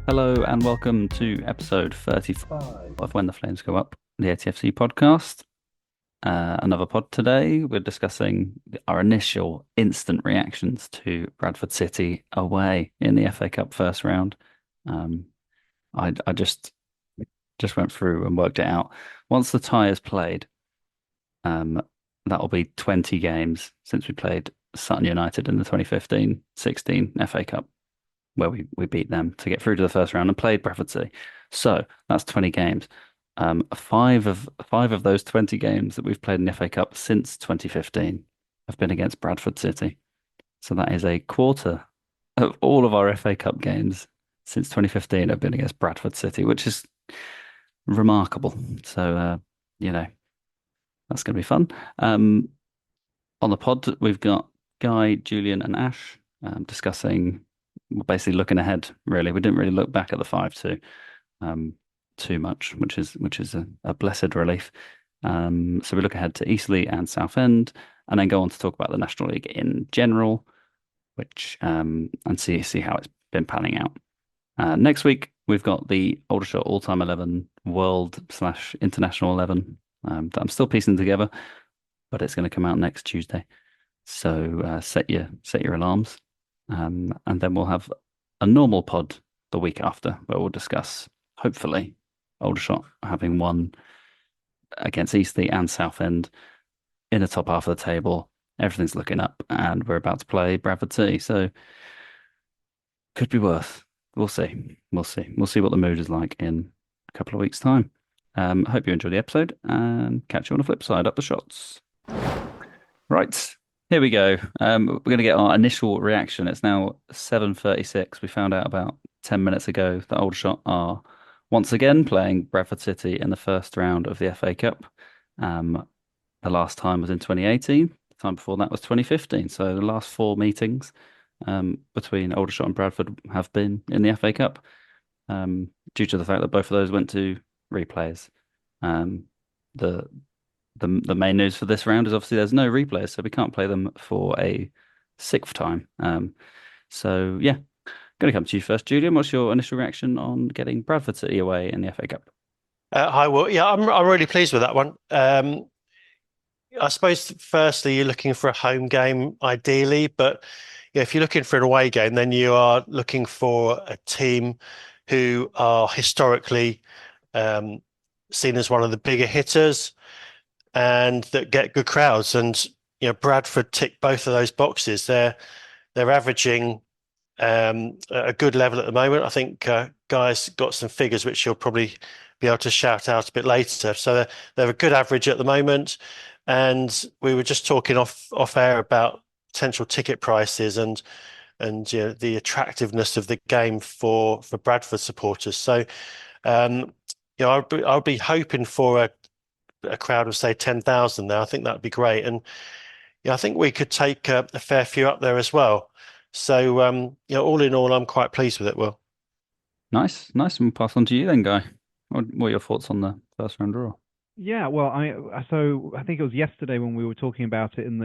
Hello and welcome to episode 35 of When the Flames Go Up, the ATFC podcast. Another pod today. We're discussing our initial instant reactions to Bradford City away in the FA Cup first round. Um, I just went through and worked it out. Once the tie is played, um, that'll be 20 games since we played Sutton United in the 2015-16 FA Cup, where we beat them to get through to the first round and played Bradford City. So that's 20 games. Five of those 20 games that we've played in the FA Cup since 2015 have been against Bradford City. So that is a quarter of all of our FA Cup games since 2015 have been against Bradford City, which is remarkable. So, that's going to be fun. On the pod, we've got Guy, Julian, and Ash discussing, we're basically looking ahead, really. We didn't really look back at the 5-2 too much, which is a blessed relief. So we look ahead to Eastleigh and Southend, and then go on to talk about the National League in general, which and see how it's been panning out. Next week we've got the Aldershot All-Time 11 World/International 11 that I'm still piecing together, but it's going to come out next Tuesday. So set your alarms. And then we'll have a normal pod the week after where we'll discuss, hopefully, Aldershot having won against Eastleigh and Southend in the top half of the table. Everything's looking up, and we're about to play Bradford City. So could be worth. We'll see. We'll see. We'll see what the mood is like in a couple of weeks' time. I hope you enjoyed the episode, and catch you on the flip side. Up the shots. Right. Here we go. We're going to get our initial reaction. It's now 7:36. We found out about 10 minutes ago that Aldershot are once again playing Bradford City in the first round of the FA Cup. The last time was in 2018. The time before that was 2015. So the last four meetings between Aldershot and Bradford have been in the FA Cup, due to the fact that both of those went to replays. The the main news for this round is obviously there's no replays, so we can't play them for a sixth time. So yeah, going to come to you first, Julian. What's your initial reaction on getting Bradford City away in the FA Cup? Hi, Will. Yeah, I'm really pleased with that one. I suppose firstly you're looking for a home game ideally, but yeah, if you're looking for an away game, then you are looking for a team who are historically um, seen as one of the bigger hitters and that get good crowds. And Bradford tick both of those boxes. They're averaging a good level at the moment. I think Guy's got some figures which you'll probably be able to shout out a bit later. So they're a good average at the moment. And we were just talking off air about potential ticket prices and the attractiveness of the game for Bradford supporters. So I'll be hoping for a crowd of say 10,000 there. I think that'd be great. And I think we could take a fair few up there as well. So all in all, I'm quite pleased with it, Will. Nice, nice. And we'll pass on to you then, Guy. What are your thoughts on the first round draw? Yeah, well, I think it was yesterday when we were talking about it in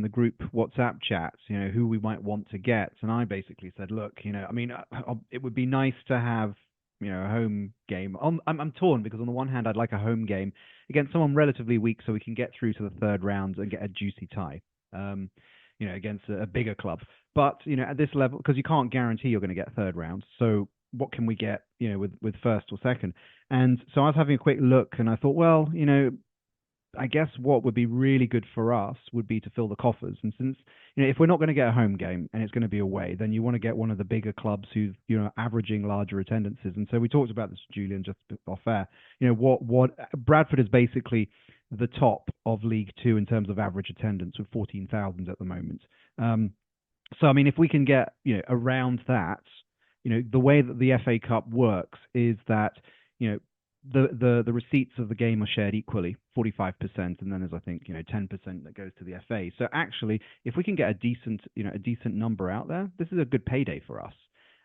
the group WhatsApp chats, who we might want to get, and I basically said, look, I mean, it would be nice to have, a home game. I'm torn because on the one hand, I'd like a home game against someone relatively weak, so we can get through to the third round and get a juicy tie, against a bigger club. But at this level, because you can't guarantee you're going to get third round, so what can we get, with first or second? And so I was having a quick look and I thought, well, I guess what would be really good for us would be to fill the coffers. And since, if we're not going to get a home game and it's going to be away, then you want to get one of the bigger clubs who's, averaging larger attendances. And so we talked about this, Julian, just off air. What Bradford is basically the top of League Two in terms of average attendance with 14,000 at the moment. So, I mean, if we can get, around that, the way that the FA Cup works is that, the receipts of the game are shared equally, 45%, and then there's, I think, 10% that goes to the FA. So actually, if we can get a decent number out there, this is a good payday for us.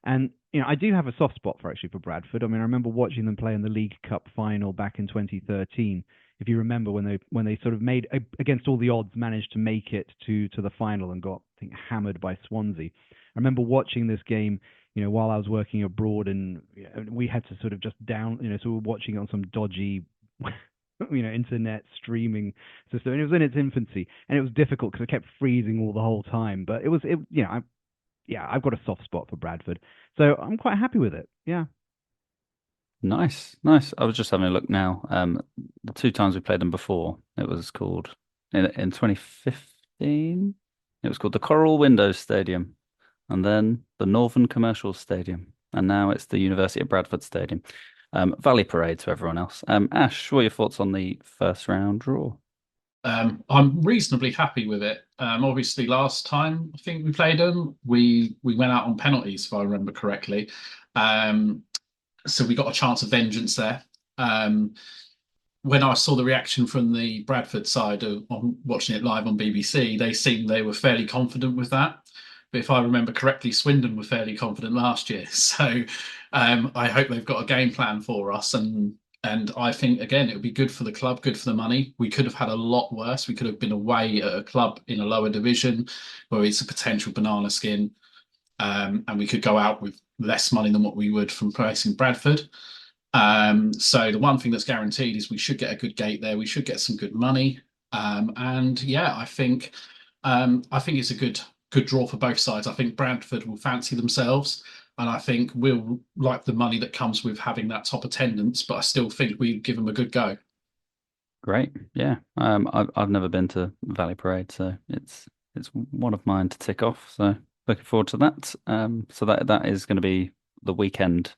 And, I do have a soft spot for Bradford. I mean, I remember watching them play in the League Cup final back in 2013. If you remember when they sort of made, against all the odds, managed to make it to the final and got, I think, hammered by Swansea. I remember watching this game, while I was working abroad, and we had to sort of just so we were watching it on some dodgy, internet streaming system, and it was in its infancy, and it was difficult because it kept freezing all the whole time. But I've got a soft spot for Bradford, so I'm quite happy with it. Yeah. Nice, nice. I was just having a look now. The two times we played them before, it was called in 2015. It was called the Coral Windows Stadium, and then the Northern Commercial Stadium, and now it's the University of Bradford Stadium. Valley Parade to everyone else. Ash, what are your thoughts on the first round draw? I'm reasonably happy with it. Obviously, last time I think we played them, we went out on penalties, if I remember correctly. Um, so we got a chance of vengeance there. When I saw the reaction from the Bradford side on watching it live on BBC, they seemed they were fairly confident with that. But if I remember correctly, Swindon were fairly confident last year. So I hope they've got a game plan for us. And I think, again, it would be good for the club, good for the money. We could have had a lot worse. We could have been away at a club in a lower division where it's a potential banana skin. And we could go out with less money than what we would from placing Bradford. So the one thing that's guaranteed is we should get a good gate there. We should get some good money. And yeah, I think it's a good draw for both sides. I think Bradford will fancy themselves, and I think we'll like the money that comes with having that top attendance. But I still think we give them a good go. Great, yeah. I've never been to Valley Parade, so it's one of mine to tick off. So looking forward to that. So that is going to be the weekend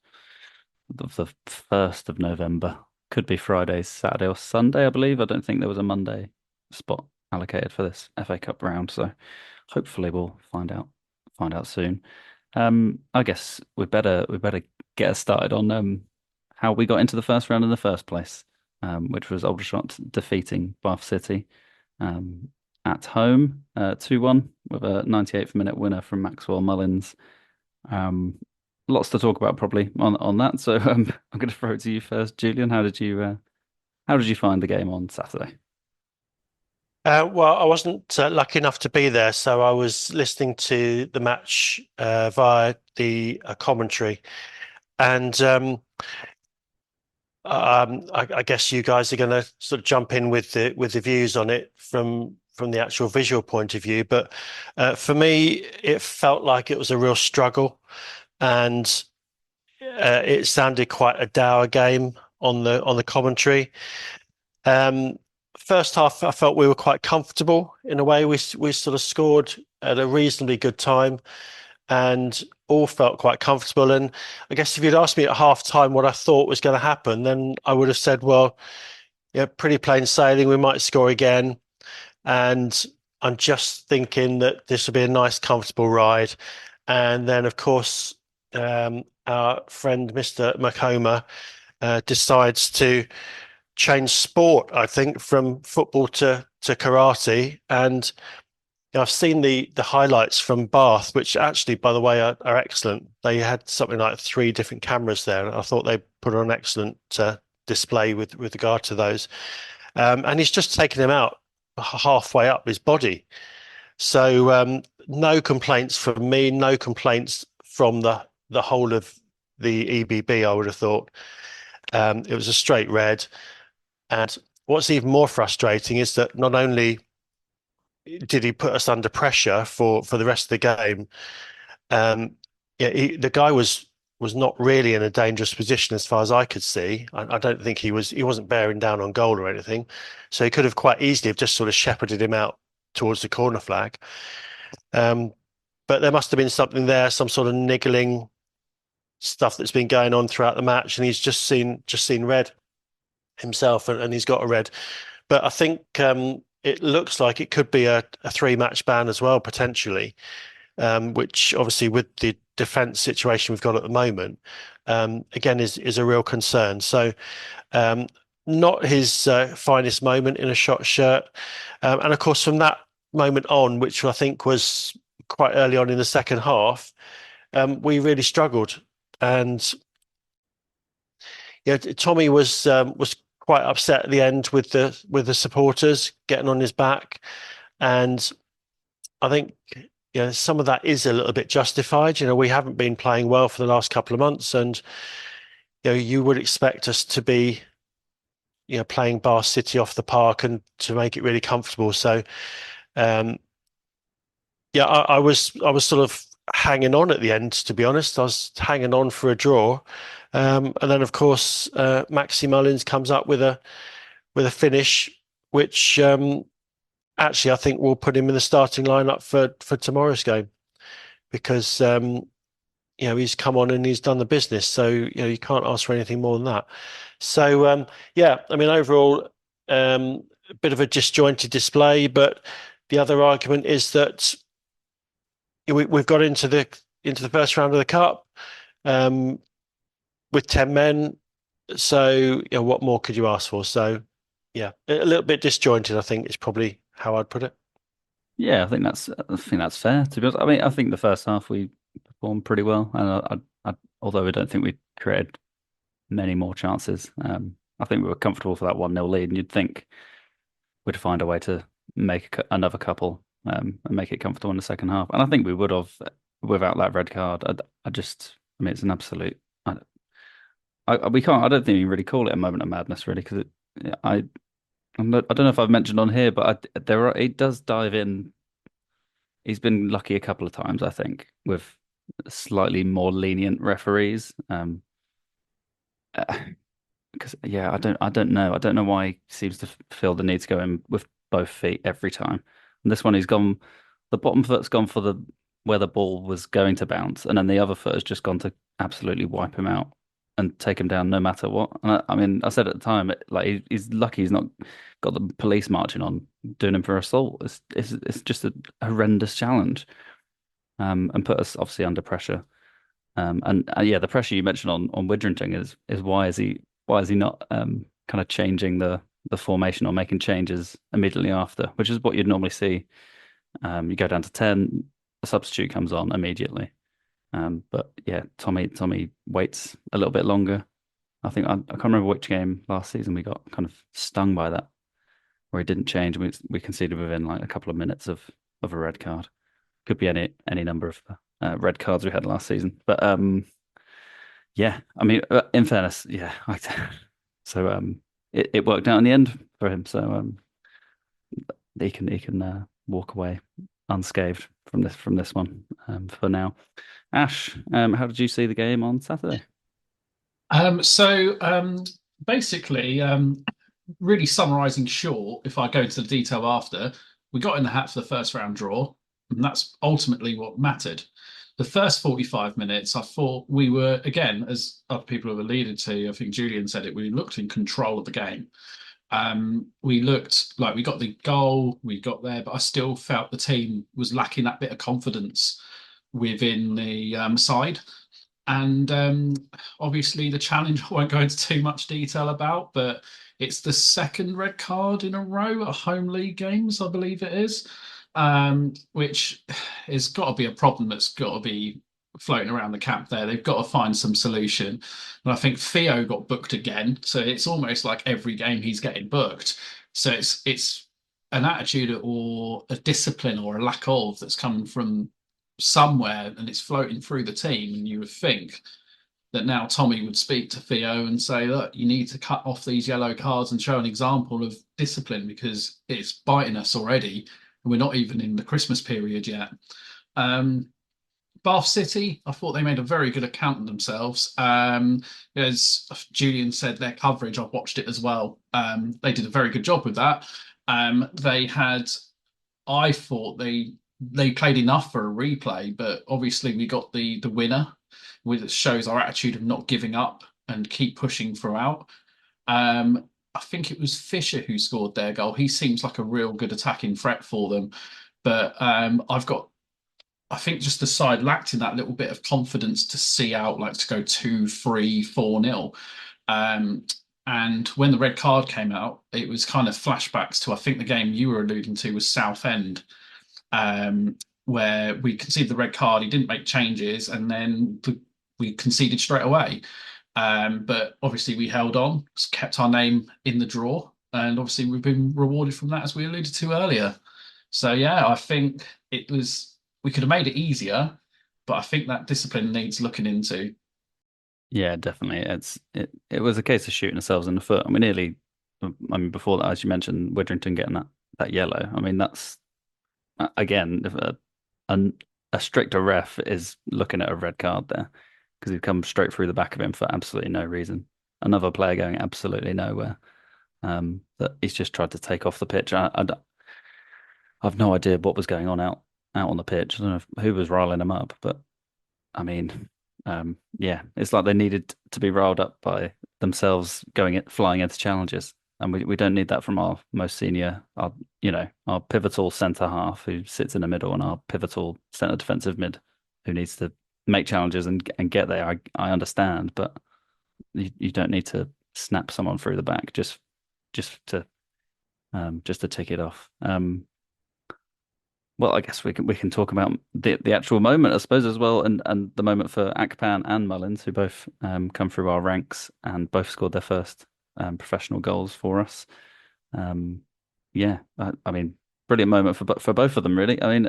of the 1st of November. Could be Friday, Saturday, or Sunday, I believe. I don't think there was a Monday spot allocated for this FA Cup round, so hopefully we'll find out soon. I guess we better get us started on how we got into the first round in the first place, which was Aldershot defeating Bath City at home 2-1 with a 98th minute winner from Maxwell Mullins. Lots to talk about probably on that. So I'm going to throw it to you first, Julian. How did you find the game on Saturday? Well, I wasn't lucky enough to be there, so I was listening to the match via the commentary, and I guess you guys are going to sort of jump in with the views on it from the actual visual point of view. But for me, it felt like it was a real struggle, and it sounded quite a dour game on the commentary. First half, I felt we were quite comfortable in a way. We sort of scored at a reasonably good time, and all felt quite comfortable. And I guess if you'd asked me at half time what I thought was going to happen, then I would have said, well, yeah, pretty plain sailing. We might score again. And I'm just thinking that this will be a nice, comfortable ride. And then, of course, our friend Mr. McComa decides to change sport, I think, from football to karate. And I've seen the highlights from Bath, which actually, by the way, are excellent. They had something like 3 different cameras there, and I thought they put on an excellent display with regard to those. And he's just taken him out halfway up his body. So no complaints from me, no complaints from the whole of the EBB, I would have thought. It was a straight red. And what's even more frustrating is that not only did he put us under pressure for the rest of the game, the guy was not really in a dangerous position as far as I could see. I don't think he wasn't bearing down on goal or anything. So he could have quite easily have just sort of shepherded him out towards the corner flag. But there must have been something there, some sort of niggling stuff that's been going on throughout the match, and he's just seen red himself, and he's got a red. But I think it looks like it could be a 3-match ban as well, potentially, which obviously with the defence situation we've got at the moment, again, is a real concern. So not his finest moment in a shot shirt. And of course, from that moment on, which I think was quite early on in the second half, we really struggled. And Tommy was quite upset at the end with the supporters getting on his back, and I think some of that is a little bit justified. We haven't been playing well for the last couple of months, and you would expect us to be playing Bar City off the park and to make it really comfortable. So um, yeah, I was sort of hanging on at the end, to be honest. I was hanging on for a draw, and then of course Maxi Mullins comes up with a finish, which actually I think will put him in the starting lineup for tomorrow's game because he's come on and he's done the business. So you can't ask for anything more than that. So yeah, I mean overall a bit of a disjointed display, but the other argument is that we've got into the first round of the cup um, with 10 men. So what more could you ask for? So yeah, a little bit disjointed, I think is probably how I'd put it. Yeah, I think that's fair, to be honest. I mean, I think the first half we performed pretty well, and although I don't think we created many more chances, I think we were comfortable for that 1-0 lead, and you'd think we'd find a way to make another couple, and make it comfortable in the second half. And I think we would have without that red card. I mean, it's an absolute. We can't. I don't think you can really call it a moment of madness, really, because I don't know if I've mentioned on here, but it does dive in. He's been lucky a couple of times, I think, with slightly more lenient referees. Because yeah, I don't know why he seems to feel the need to go in with both feet every time. And this one, the bottom foot's gone for the where the ball was going to bounce, and then the other foot has just gone to absolutely wipe him out and take him down no matter what. And I mean, I said at the time, he's lucky he's not got the police marching on doing him for assault. It's just a horrendous challenge, and put us obviously under pressure. And yeah, the pressure you mentioned on Widrington is why is he not kind of changing the formation or making changes immediately after, which is what you'd normally see. You go down to 10, a substitute comes on immediately. But yeah, Tommy waits a little bit longer. I can't remember which game last season we got kind of stung by that, where he didn't change. We conceded within like a couple of minutes of a red card. Could be any number of red cards we had last season. But yeah, I mean, in fairness, yeah. So it worked out in the end for him. So he can walk away unscathed from this one for now. Ash, how did you see the game on Saturday? So basically, really summarising short, if I go into the detail after, we got in the hat for the first round draw, and that's ultimately what mattered. The first 45 minutes, I thought we were, again, as other people have alluded to, I think Julian said it, we looked in control of the game. We looked like we got the goal, we got there, but I still felt the team was lacking that bit of confidence within the side. And obviously, the challenge I won't go into too much detail about, but it's the second red card in a row at home league games, I believe it is, which has got to be a problem that's got to be floating around the camp there. They've got to find some solution. And I think Theo got booked again. So it's almost like every game he's getting booked. So it's an attitude or a discipline or a lack of that's coming from somewhere and it's floating through the team. And you would think that now Tommy would speak to Theo and say, look, you need to cut off these yellow cards and show an example of discipline because it's biting us already. And we're not even in the Christmas period yet. Bath City, I thought they made a very good account of themselves. As Julian said, their coverage, I've watched it as well. They did a very good job with that. They had, I thought they played enough for a replay, but obviously we got the winner, which shows our attitude of not giving up and keep pushing throughout. I think it was Fisher who scored their goal. He seems like a real good attacking threat for them. But I think just the side lacked in that little bit of confidence to see out, like to go 2-3, 4-0. And when the red card came out, it was kind of flashbacks to, I think the game you were alluding to was Southend, where we conceded the red card, he didn't make changes, and then we conceded straight away. But obviously we held on, kept our name in the draw, and obviously we've been rewarded from that, as we alluded to earlier. So yeah, I think it was we could have made it easier, but I think that discipline needs looking into. Yeah, definitely. It was a case of shooting ourselves in the foot. And we nearly, I mean, before that, as you mentioned, Widrington getting that yellow. I mean, that's again, if a a stricter ref is looking at a red card there because he'd come straight through the back of him for absolutely no reason. Another player going absolutely nowhere. That he's just tried to take off the pitch. I've no idea what was going on out on the pitch. I don't know who was riling him up, but I mean, yeah, it's like they needed to be riled up by themselves flying into challenges, and we don't need that from our most senior, our pivotal centre half who sits in the middle, and our pivotal centre defensive mid who needs to make challenges and get there. I understand, but you don't need to snap someone through the back just to just to tick it off. Well, I guess we can talk about the actual moment, I suppose, as well, and the moment for Akpan and Mullins, who both come through our ranks and both scored their first professional goals for us. Um, yeah, I mean, brilliant moment for both of them, really. I mean,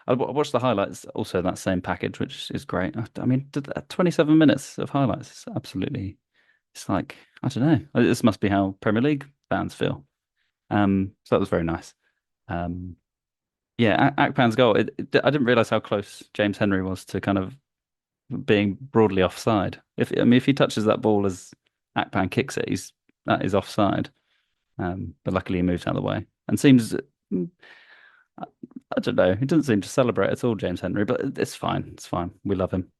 I watched the highlights also in that same package, which is great. I mean, 27 minutes of highlights. It's like I don't know. This must be how Premier League fans feel. So that was very nice. Um, yeah, Akpan's goal. I didn't realize how close James Henry was to kind of being broadly offside. If he touches that ball as Akpan kicks it, that is offside. But luckily he moved out of the way and seems. I I don't know. He doesn't seem to celebrate at all, James Henry, but it's fine. It's fine. We love him.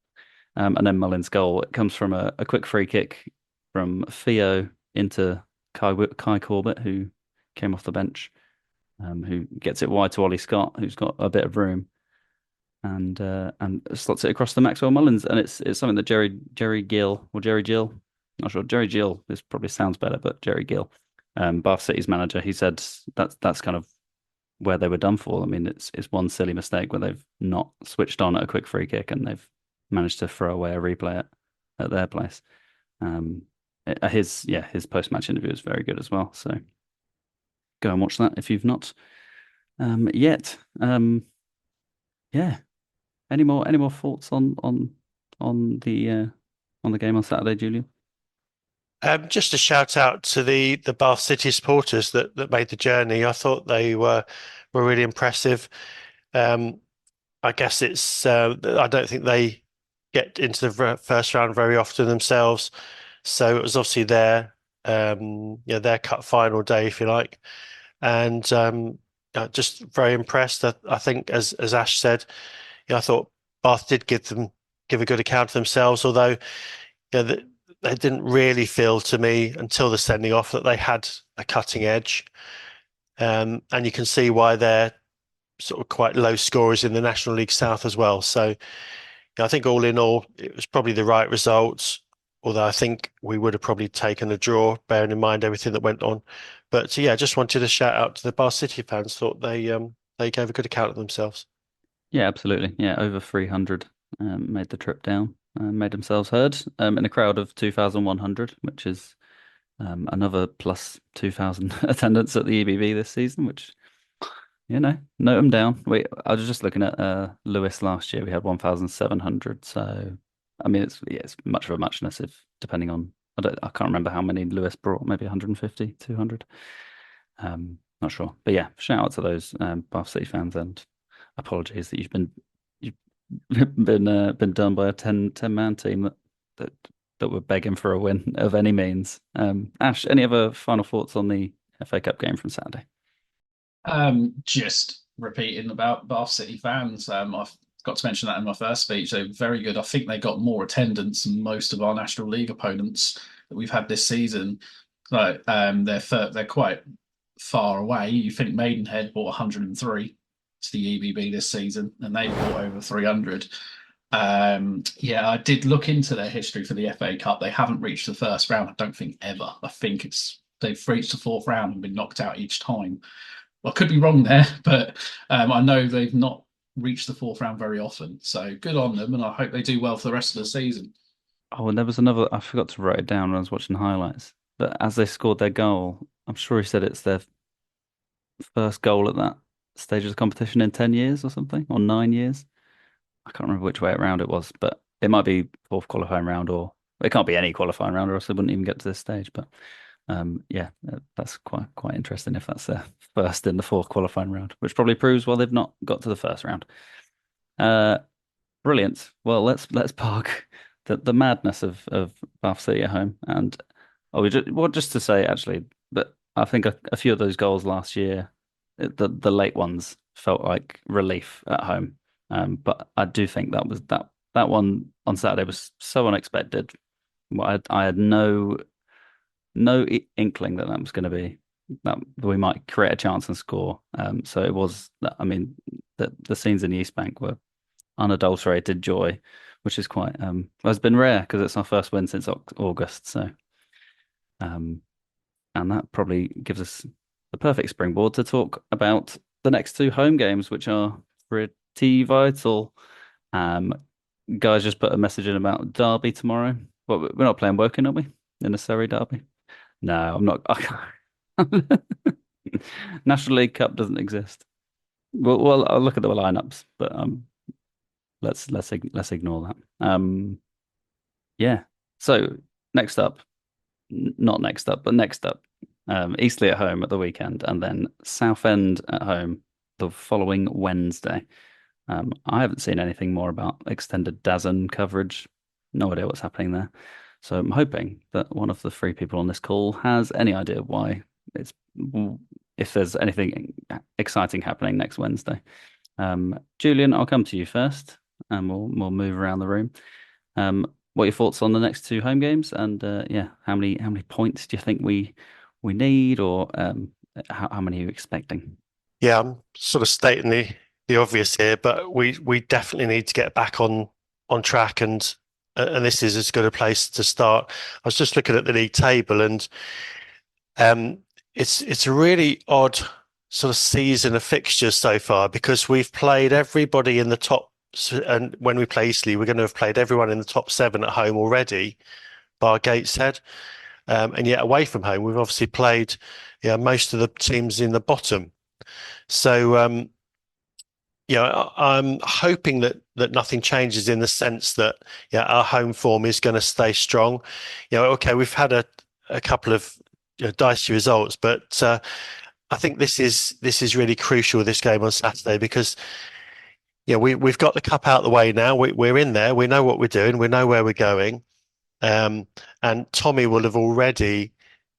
And then Mullins' goal. It comes from a quick free kick from Theo into Kai Corbett, who came off the bench, who gets it wide to Ollie Scott, who's got a bit of room, and slots it across to Maxwell Mullins, and it's something that Jerry Gill or Jerry Gill, not sure. Jerry Gill, this probably sounds better, but Jerry Gill, Bath City's manager, he said that's kind of where they were done for. I mean, it's one silly mistake where they've not switched on at a quick free kick and they've managed to throw away a replay at their place. Um, his post match interview is very good as well. So go and watch that if you've not yet. Yeah. Any more thoughts on the game on Saturday, Julian? Just a shout out to the Bath City supporters that made the journey. I thought they were really impressive. Um, I guess I don't think they get into the first round very often themselves, so it was obviously their cup final day, if you like, and just very impressed. I think, as Ash said, I thought Bath did give a good account of themselves, although they didn't really feel to me until the sending off that they had a cutting edge. And you can see why they're sort of quite low scorers in the National League South as well. So I think all in all, it was probably the right results, although I think we would have probably taken a draw, bearing in mind everything that went on. But yeah, just wanted to shout out to the Bath City fans. Thought they gave a good account of themselves. Yeah, absolutely. Yeah, over 300 made the trip down, made themselves heard in a crowd of 2,100, which is another plus 2,000 attendance at the EBB this season, which, note them down. I was just looking at Lewis last year. We had 1,700. So, I mean, it's much of a muchness if depending on, I can't remember how many Lewis brought, maybe 150, 200. Not sure. But yeah, shout out to those Bath City fans and apologies that you've been done by a 10 man team that that were begging for a win of any means. Ash, any other final thoughts on the FA Cup game from Saturday? Just repeating about Bath City fans. I've got to mention that in my first speech. They're very good. I think they got more attendance than most of our National League opponents that we've had this season. Like, they're quite far away. You think Maidenhead bought 103 to the EBB this season, and they bought over 300. Yeah, I did look into their history for the FA Cup. They haven't reached the first round, I don't think ever. I think they've reached the fourth round and been knocked out each time. Well, I could be wrong there, but I know they've not reached the fourth round very often. So good on them, and I hope they do well for the rest of the season. Oh, and there was another, I forgot to write it down when I was watching highlights. But as they scored their goal, I'm sure he said it's their first goal at that stage of the competition in 10 years or something, or 9 years. I can't remember which way around it was, but it might be fourth qualifying round, or it can't be any qualifying round, or else they wouldn't even get to this stage. But yeah, that's quite interesting if that's their first in the fourth qualifying round, which probably proves well they've not got to the first round. Uh, Brilliant. Well, let's park the madness of Bath City at home, and just to say actually, but I think a few of those goals last year, the late ones felt like relief at home. But I do think that one on Saturday was so unexpected. Well, I had no inkling that was going to be that we might create a chance and score. So it was. I mean, the scenes in the East Bank were unadulterated joy, which is quite well, it's been rare because it's our first win since August. So um, and that probably gives us the perfect springboard to talk about the next two home games, which are pretty vital. Um, Guys just put a message in about Derby tomorrow. Well, we're not playing Woking, are we? In a Surrey Derby? No, I'm not. National League Cup doesn't exist. Well, I'll look at the lineups, but let's ignore that. Yeah. So next up, not next up, but next up, Eastleigh at home at the weekend, and then Southend at home the following Wednesday. I haven't seen anything more about extended DAZN coverage. No idea what's happening there. So I'm hoping that one of the three people on this call has any idea why it's if there's anything exciting happening next Wednesday. Julian, I'll come to you first, and we'll move around the room. What are your thoughts on the next two home games? And yeah, how many points do you think we need, or how many are you expecting? Yeah, I'm sort of stating the obvious here, but we definitely need to get back on track, and this is as good a place to start. I was just looking at the league table, and it's a really odd sort of season of fixtures so far because we've played everybody in the top, and when we play Eastleigh, we're going to have played everyone in the top 7 at home already, bar Gateshead. And yet away from home, we've obviously played most of the teams in the bottom. So I'm hoping that nothing changes in the sense that our home form is going to stay strong. Okay, we've had a couple of dicey results, but I think this is really crucial, this game on Saturday, because we've got the cup out of the way now. We're in there. We know what we're doing. We know where we're going. And Tommy will have already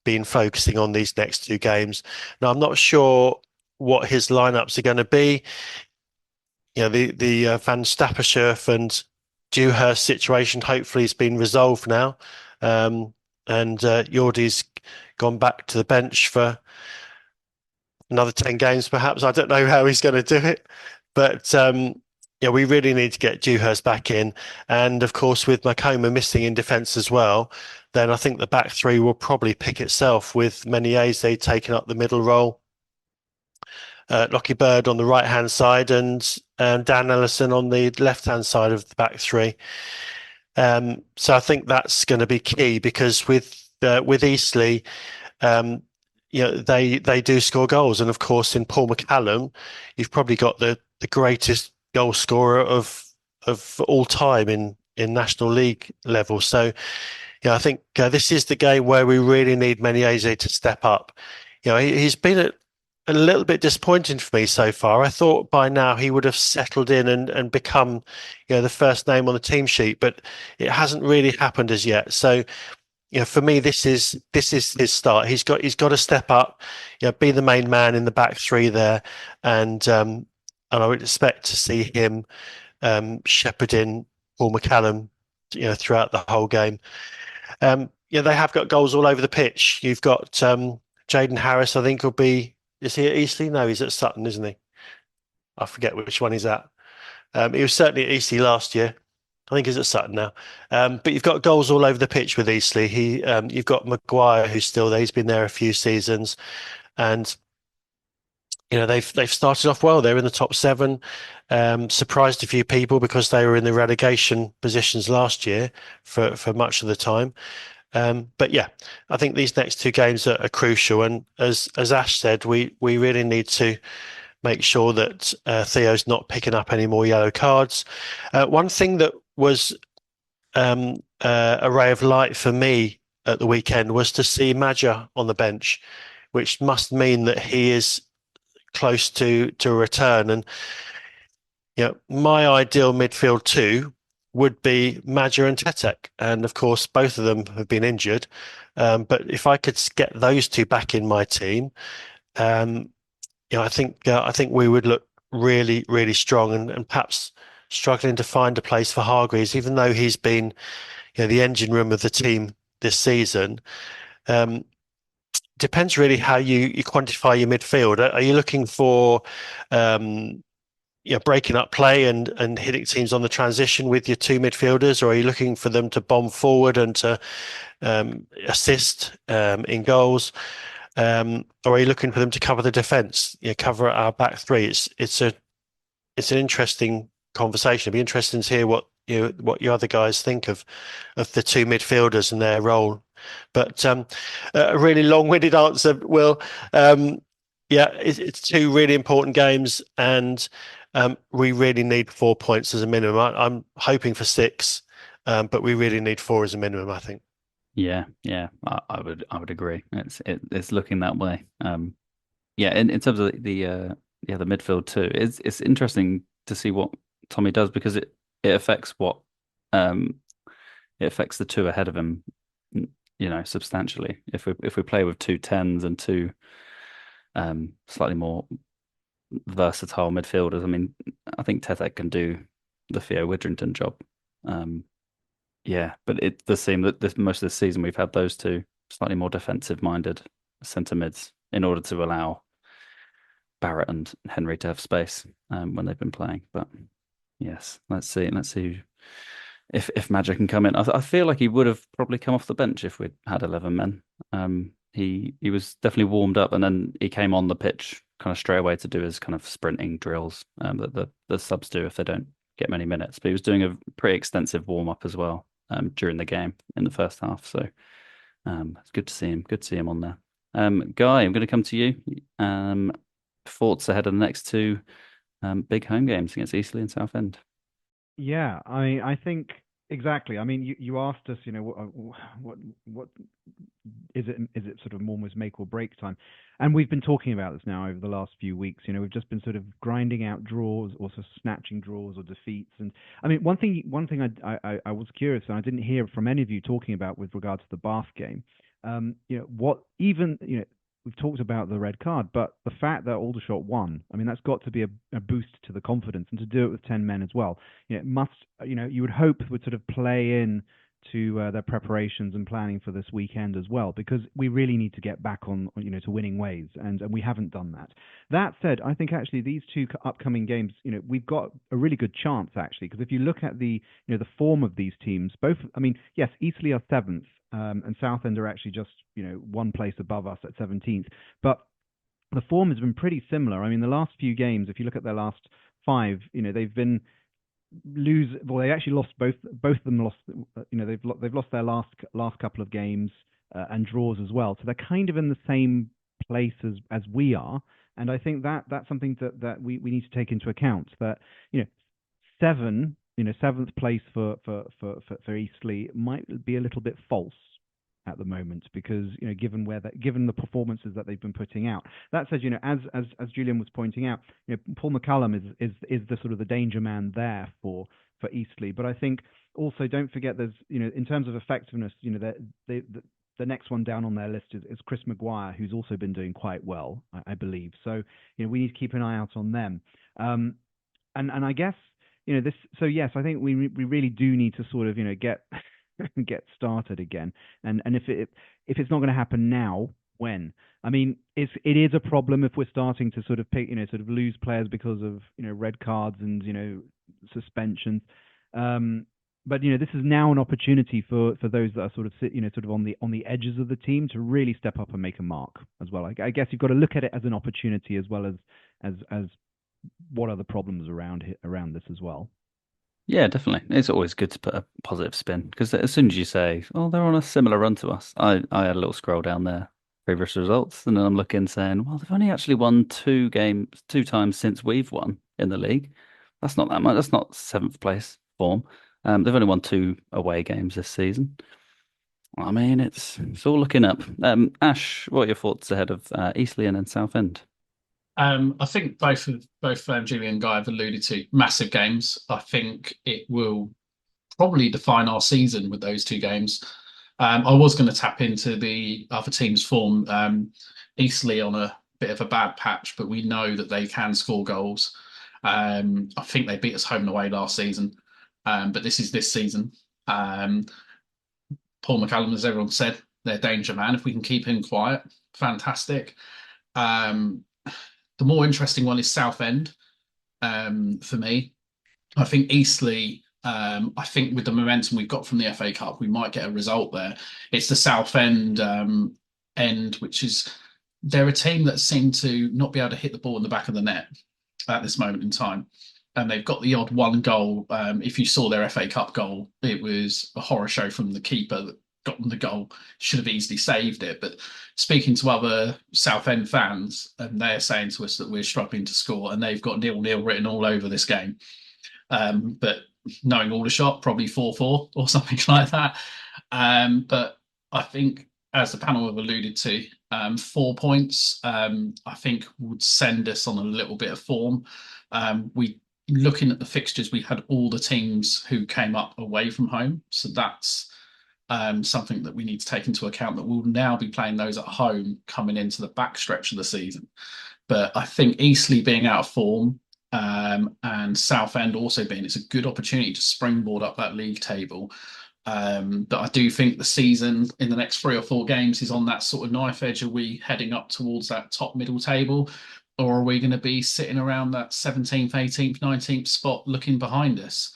been focusing on these next two games. Now, I'm not sure what his lineups are going to be. The Van Stappershoef and Dewhurst situation hopefully has been resolved now. And Jordi's gone back to the bench for another 10 games, perhaps. I don't know how he's going to do it. But we really need to get Dewhurst back in. And of course, with Makoma missing in defence as well, then I think the back three will probably pick itself with Menezes taking up the middle role, Lockie Bird on the right-hand side, and Dan Ellison on the left-hand side of the back three. So I think that's going to be key because with Eastleigh, they do score goals, and of course in Paul McCallum, you've probably got the greatest goal scorer of all time in National League level. So I think this is the game where we really need Menezes to step up. He's been a little bit disappointing for me so far. I thought by now he would have settled in and become the first name on the team sheet, but it hasn't really happened as yet. So for me, this is his start. He's got to step up, be the main man in the back three there, and I would expect to see him shepherding Paul McCallum, throughout the whole game. They have got goals all over the pitch. You've got Jaden Harris, I think, will be. Is he at Eastleigh? No, he's at Sutton, isn't he? I forget which one he's at. He was certainly at Eastleigh last year. I think he's at Sutton now. But you've got goals all over the pitch with Eastleigh. You've got Maguire, who's still there. He's been there a few seasons, and they've started off well. They're in the top 7. Surprised a few people because they were in the relegation positions last year for much of the time. But yeah, I think these next two games are crucial. And as Ash said, we really need to make sure that Theo's not picking up any more yellow cards. One thing that was a ray of light for me at the weekend was to see Maja on the bench, which must mean that he is close to a return. And my ideal midfield two would be Maja and Tetek, and of course both of them have been injured. But if I could get those two back in my team, um, I think we would look really, really strong, and perhaps struggling to find a place for Hargreaves, even though he's been, the engine room of the team this season. Um, Depends really how you quantify your midfield. Are you looking for um, breaking up play and hitting teams on the transition with your two midfielders, or are you looking for them to bomb forward and to assist in goals? Or are you looking for them to cover the defence, cover our back three? It's an interesting conversation. It'd be interesting to hear what you other guys think of the two midfielders and their role. But a really long-winded answer, Will. Yeah, it's two really important games, and we really need 4 points as a minimum. I'm hoping for six, but we really need four as a minimum, I think. Yeah, I would agree. It's looking that way. Yeah, in terms of the midfield too, it's interesting to see what Tommy does because it affects what um it affects the two ahead of him, substantially. If we play with two tens and two slightly more versatile midfielders, I mean, I think Tete can do the Theo Widrington job. Um, yeah, but it does seem that most of the season we've had those two slightly more defensive-minded centre mids in order to allow Barrett and Henry to have space when they've been playing. But yes, let's see. Let's see if Magic can come in. I feel like he would have probably come off the bench if we'd had 11 men. He was definitely warmed up, and then he came on the pitch kind of straight away to do his kind of sprinting drills that the subs do if they don't get many minutes. But he was doing a pretty extensive warm up as well during the game in the first half. So it's good to see him. Good to see him on there. Guy, I'm going to come to you. Thoughts ahead of the next two big home games against Eastleigh and Southend. Yeah, I think exactly. I mean, you asked us, what is it sort of almost make or break time? And we've been talking about this now over the last few weeks. We've just been sort of grinding out draws or sort of snatching draws or defeats. And I mean, one thing I was curious, and I didn't hear from any of you talking about with regard to the Bath game. What even we've talked about the red card, but the fact that Aldershot won, I mean, that's got to be a boost to the confidence, and to do it with 10 men as well. It must, you would hope would sort of play in to their preparations and planning for this weekend as well, because we really need to get back on, to winning ways, and we haven't done that. That said, I think actually these two upcoming games, we've got a really good chance actually, because if you look at the form of these teams, both, I mean, yes, Eastleigh are seventh, and Southend are actually just one place above us at 17th, but the form has been pretty similar. I mean, the last few games, if you look at their last five, they've been well, they actually lost both of them lost, they've lost their last couple of games, and draws as well, so they're kind of in the same place as we are. And I think that's something that we need to take into account, that seventh place for Eastleigh might be a little bit false at the moment, because given given the performances that they've been putting out. That said, as Julian was pointing out, Paul McCallum is the sort of the danger man there for Eastleigh. But I think also, don't forget, there's in terms of effectiveness, the next one down on their list is Chris Maguire, who's also been doing quite well, I believe. So we need to keep an eye out on them. And I guess this. So yes, I think we really do need to sort of get get started again. And if it's not going to happen now, when? I mean, it is a problem if we're starting to sort of pick, sort of lose players because of red cards and suspensions. But this is now an opportunity for those that are sort of on the edges of the team to really step up and make a mark as well. I guess you've got to look at it as an opportunity as well as what are the problems around this as well. Yeah, definitely. It's always good to put a positive spin because as soon as you say, "Oh, they're on a similar run to us," I had a little scroll down there previous results, and then I'm looking saying, well, they've only actually won 2 games, 2 times since we've won in the league. That's not that much. That's not seventh place form. They've only won 2 away games this season. I mean, it's all looking up. Ash, what are your thoughts ahead of Eastleigh and Southend? I think both Julian and Guy have alluded to massive games. I think it will probably define our season with those 2 games. I was going to tap into the other team's form. Eastleigh on a bit of a bad patch, but we know that they can score goals. I think they beat us home and away last season, but this is this season. Paul McCallum, as everyone said, they're danger man. If we can keep him quiet, fantastic. Um, the more interesting one is Southend for me. I think Eastleigh, I think with the momentum we've got from the FA Cup, we might get a result there. It's the Southend end, which is they're a team that seem to not be able to hit the ball in the back of the net at this moment in time. And they've got the odd one goal. If you saw their FA Cup goal, it was a horror show from the keeper that got them the goal. Should have easily saved it. But speaking to other Southend fans, and they're saying to us that we're struggling to score, and they've got 0-0 written all over this game. But knowing Aldershot, probably 4-4 or something like that. But I think, as the panel have alluded to, 4 points, I think would send us on a little bit of form. We looking at the fixtures, we had all the teams who came up away from home, so that's something that we need to take into account. That we'll now be playing those at home coming into the back stretch of the season. But I think Eastleigh being out of form and Southend also being, it's a good opportunity to springboard up that league table. But I do think the season in the next 3 or 4 games is on that sort of knife edge. Are we heading up towards that top middle table? Or are we going to be sitting around that 17th, 18th, 19th spot looking behind us?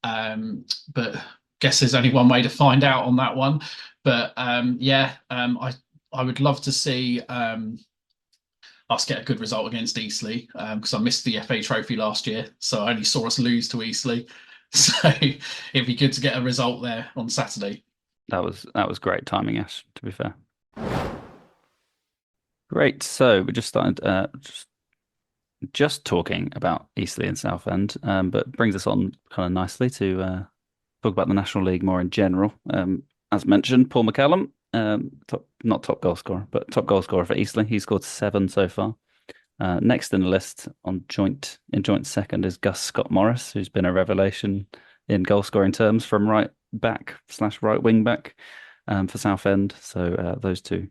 But guess there's only one way to find out on that one. But I would love to see us get a good result against Eastleigh because I missed the FA Trophy last year, so I only saw us lose to Eastleigh. So it'd be good to get a result there on Saturday. That was great timing, Ash, to be fair. Great. So we just started just talking about Eastleigh and Southend, but brings us on kind of nicely to talk about the National League more in general. As mentioned, Paul McCallum, not top goal scorer, but top goal scorer for Eastleigh. He scored 7 so far. Next in the list on joint second is Gus Scott Morris, who's been a revelation in goal scoring terms from right back / right wing back for Southend. So those two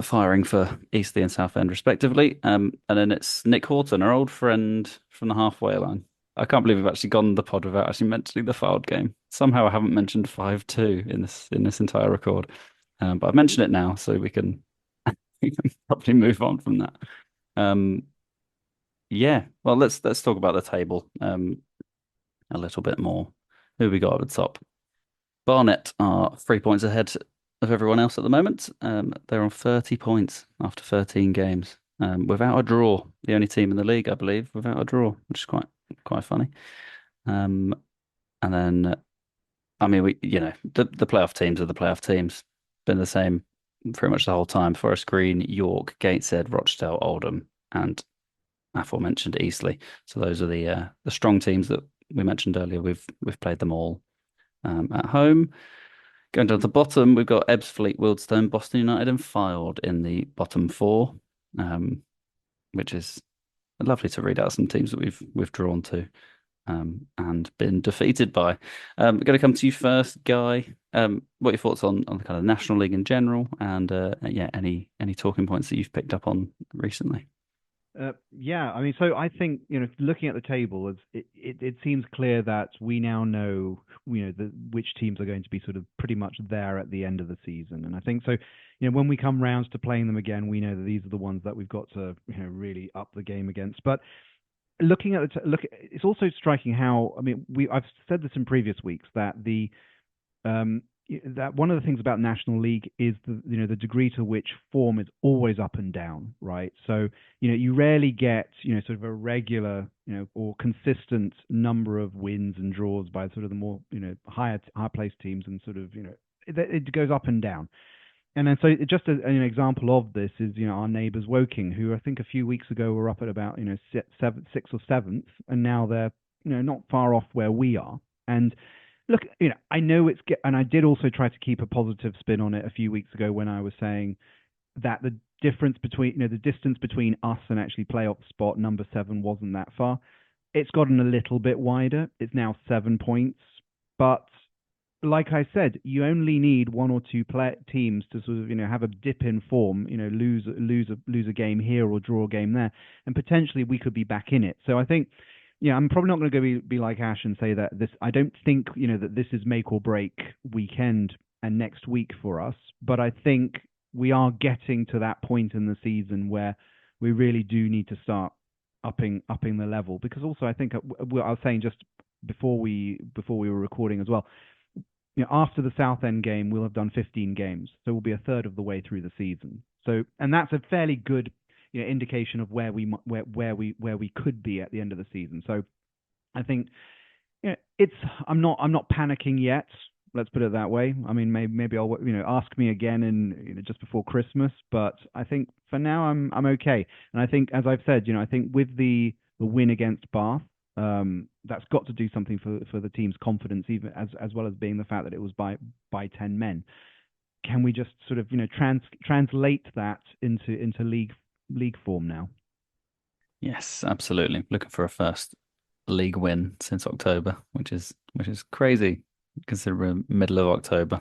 firing for Eastleigh and Southend respectively. And then it's Nick Horton, our old friend from the halfway line. I can't believe we've actually gone the pod without actually mentioning the Fylde game. Somehow I haven't mentioned 5-2 in this entire record, but I've mentioned it now, so we can probably move on from that. Yeah, well, let's talk about the table a little bit more. Who we got at the top? Barnet are 3 points ahead of everyone else at the moment. They're on 30 points after 13 games, without a draw. The only team in the league, I believe, without a draw, which is quite funny. And then, I mean, the playoff teams are the playoff teams. Been the same pretty much the whole time. Forest Green, York, Gateshead, Rochdale, Oldham, and aforementioned Eastleigh. So those are the strong teams that we mentioned earlier. We've played them all at home. Going down to the bottom, we've got Ebbsfleet, Wealdstone, Boston United, and Fylde in the bottom 4, which is lovely to read out some teams that we've drawn to and been defeated by. We're going to come to you first, Guy. What are your thoughts on the kind of National League in general, and any talking points that you've picked up on recently? Yeah, I mean, so I think, looking at the table, it seems clear that we now know, which teams are going to be sort of pretty much there at the end of the season. And I think so, when we come round to playing them again, we know that these are the ones that we've got to, really up the game against. But looking at it's also striking how, I mean, I've said this in previous weeks that that one of the things about National League is the degree to which form is always up and down, right? So you rarely get sort of a regular or consistent number of wins and draws by sort of the more higher placed teams, and sort of it goes up and down. And then so just an example of this is, our neighbours Woking, who I think a few weeks ago were up at about, sixth or seventh, and now they're, not far off where we are. And look, I know and I did also try to keep a positive spin on it a few weeks ago when I was saying that the difference between, the distance between us and actually playoff spot number 7 wasn't that far. It's gotten a little bit wider. It's now 7 points, but like I said, you only need one or two teams to sort of, have a dip in form, lose a game here or draw a game there, and potentially we could be back in it. So I think, I'm probably not going to be like Ash and say that this. I don't think that this is make or break weekend and next week for us, but I think we are getting to that point in the season where we really do need to start upping the level. Because also, I think I was saying just before we were recording as well, after the Southend game, we'll have done 15 games, so we'll be a third of the way through the season. So, and that's a fairly good, indication of where we could be at the end of the season. So, I think, I'm not panicking yet. Let's put it that way. I mean, maybe I'll, ask me again in, just before Christmas. But I think for now I'm okay. And I think, as I've said, I think with the win against Bath, that's got to do something for the team's confidence, even as well as being the fact that it was by 10 men. Can we just sort of translate that into league form now? Yes, absolutely. Looking for a first league win since October, which is crazy considering middle of October.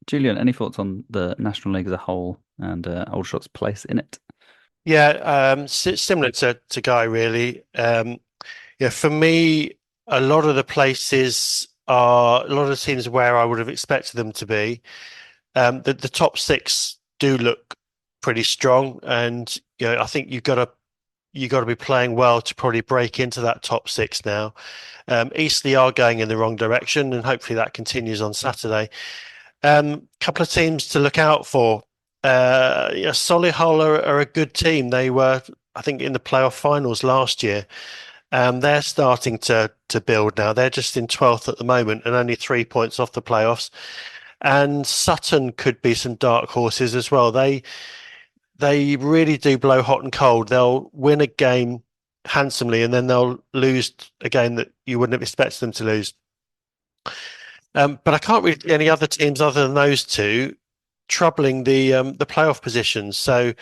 Julian, any thoughts on the National League as a whole and Aldershot's place in it? Yeah, similar to Guy, really. Yeah, for me, a lot of the teams where I would have expected them to be. The top 6 do look pretty strong, and I think you've got to be playing well to probably break into that top 6 now. Eastleigh are going in the wrong direction, and hopefully that continues on Saturday. Couple of teams to look out for. Solihull are a good team. They were, I think, in the playoff finals last year. They're starting to build now. They're just in 12th at the moment and only 3 points off the playoffs. And Sutton could be some dark horses as well. They really do blow hot and cold. They'll win a game handsomely and then they'll lose a game that you wouldn't have expected them to lose. But I can't read any other teams other than those two troubling the playoff positions. So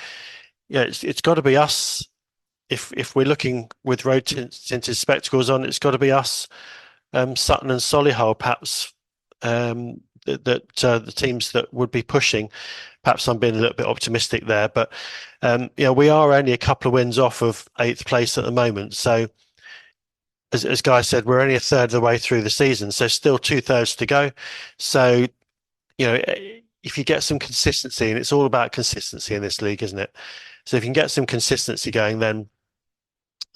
yeah, it's got to be us. If we're looking with road tinted spectacles on, it's got to be us, Sutton and Solihull, perhaps, the teams that would be pushing. Perhaps I'm being a little bit optimistic there, but we are only a couple of wins off of 8th place at the moment. So, as Guy said, we're only a third of the way through the season, so still 2/3 to go. So, if you get some consistency, and it's all about consistency in this league, isn't it? So if you can get some consistency going, then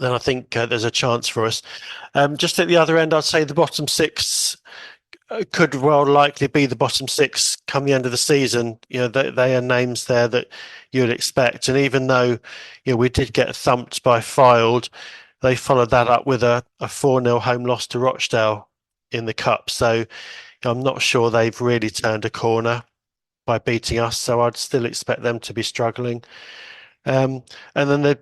I think there's a chance for us. Just at the other end, I'd say the bottom 6 could well likely be the bottom 6 come the end of the season. They are names there that you would expect. And even though we did get thumped by Fylde, they followed that up with a 4-0 home loss to Rochdale in the cup. So I'm not sure they've really turned a corner by beating us. So I'd still expect them to be struggling. And then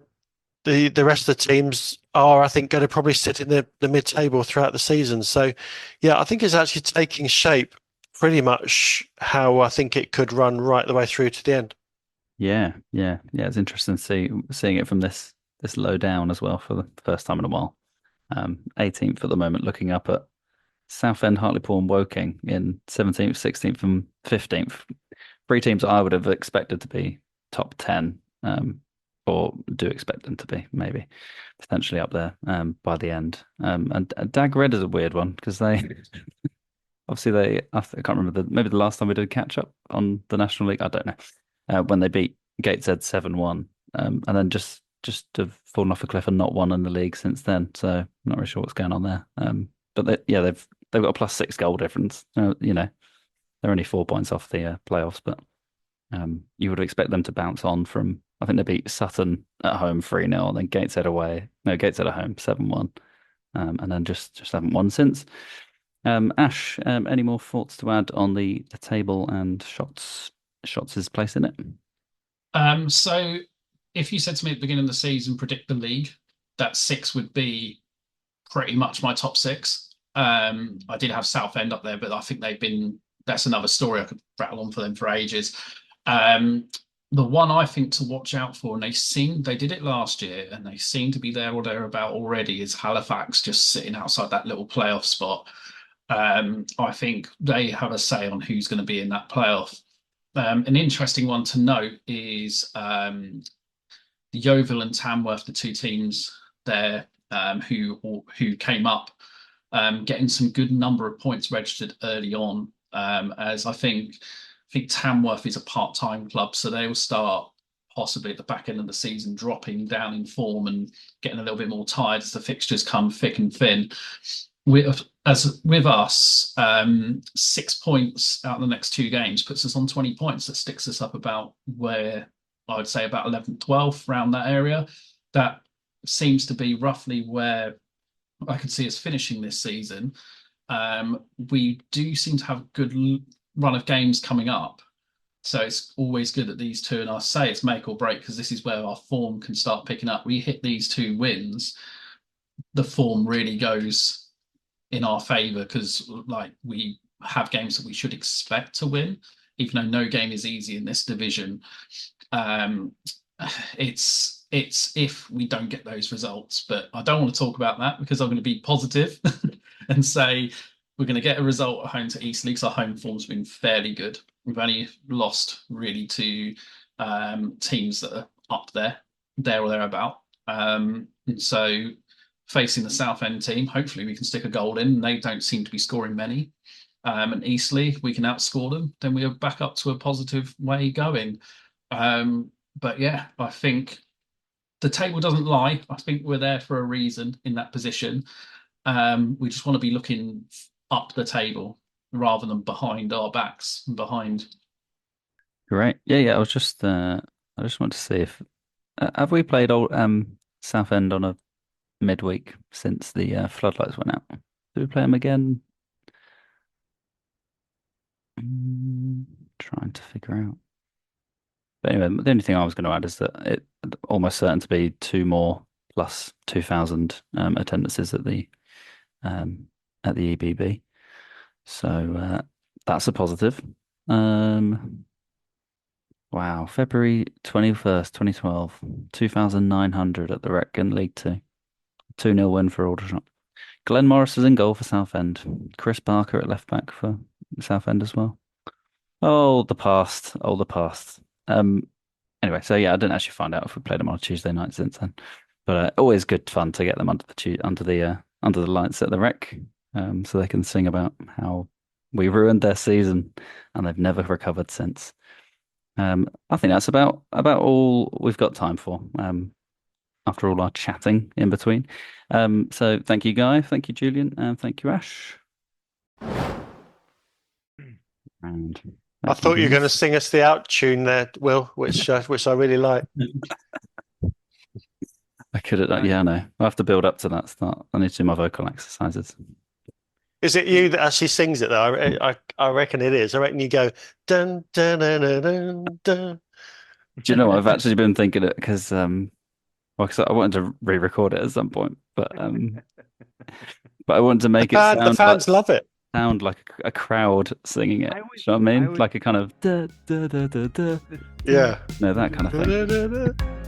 the rest of the teams are, I think, going to probably sit in the mid-table throughout the season. So, yeah, I think it's actually taking shape pretty much how I think it could run right the way through to the end. Yeah. It's interesting seeing it from this low down as well for the first time in a while. 18th at the moment, looking up at Southend, Hartlepool, and Woking in 17th, 16th, and 15th. 3 teams I would have expected to be top 10. Or do expect them to be maybe potentially up there by the end. And Dag Red is a weird one because they obviously I can't remember maybe the last time we did catch up on the National League. I don't know when they beat Gateshead 7-1 and then just have fallen off a cliff and not won in the league since then. So I'm not really sure what's going on there. But they've got a +6 goal difference. They're only 4 points off the playoffs, but you would expect them to bounce on from. I think they beat Sutton at home 3-0, and then Gateshead at home 7-1, and then just haven't won since. Ash, any more thoughts to add on the table and shots? Shots' place in it? So if you said to me at the beginning of the season, predict the league, that six would be pretty much my top six. I did have Southend up there, but I think that's another story. I could rattle on for them for ages. Um, the one I think to watch out for, and they did it last year, and they seem to be there or thereabout already, is Halifax just sitting outside that little playoff spot. I think they have a say on who's going to be in that playoff. An interesting one to note is Yeovil and Tamworth, the two teams there who came up, getting some good number of points registered early on. As I think Tamworth is a part-time club, so they will start possibly at the back end of the season dropping down in form and getting a little bit more tired as the fixtures come thick and thin. With us, 6 points out of the next two games puts us on 20 points. That sticks us up about where I would say about 11th, 12th, around that area. That seems to be roughly where I could see us finishing this season. We do seem to have a good run of games coming up. So it's always good that these two, and I say it's make or break because this is where our form can start picking up. We hit these two wins, the form really goes in our favour because like we have games that we should expect to win, even though no game is easy in this division. Um, it's if we don't get those results, but I don't want to talk about that because I'm going to be positive and say we're going to get a result at home to Eastleigh because our home form's been fairly good. We've only lost really to teams that are up there or thereabout. And so facing the Southend team, hopefully we can stick a goal in. They don't seem to be scoring many. And Eastleigh, we can outscore them. Then we are back up to a positive way going. But yeah, I think the table doesn't lie. I think we're there for a reason in that position. We just want to be looking up the table rather than behind our backs and behind. Great. Yeah. I just want to see if have we played old Southend on a midweek since the floodlights went out? Do we play them again? Trying to figure out. But anyway, the only thing I was going to add is that it almost certain to be two more plus 2,000 attendances at the EBB. So that's a positive. Wow, February 21st, 2012, 2,900 at the Wrekin League Two. 2-0 win for Aldershot. Glenn Morris is in goal for Southend. Chris Barker at left back for Southend as well. Oh, the past. Oh, the past. Anyway, so yeah, I didn't actually find out if we played them on a Tuesday night since then. But always good fun to get them under the lights at the Rec, so they can sing about how we ruined their season and they've never recovered since. I think that's about all we've got time for. After all our chatting in between. So thank you, Guy. Thank you, Julian. And thank you, Ash. And I thought you were going to sing us the out tune there, Will, which I really like. I could have, yeah, I know. I have to build up to that start. I need to do my vocal exercises. Is it you that actually sings it though? I reckon it is. I reckon you go dun dun dun dun dun. Dun. Do you know what? I've actually been thinking it because because I wanted to re-record it at some point, but I wanted to make the fans love it. Sound like a crowd singing it. You know what I mean? Like a kind of da da da da da. Yeah. No, that kind of thing.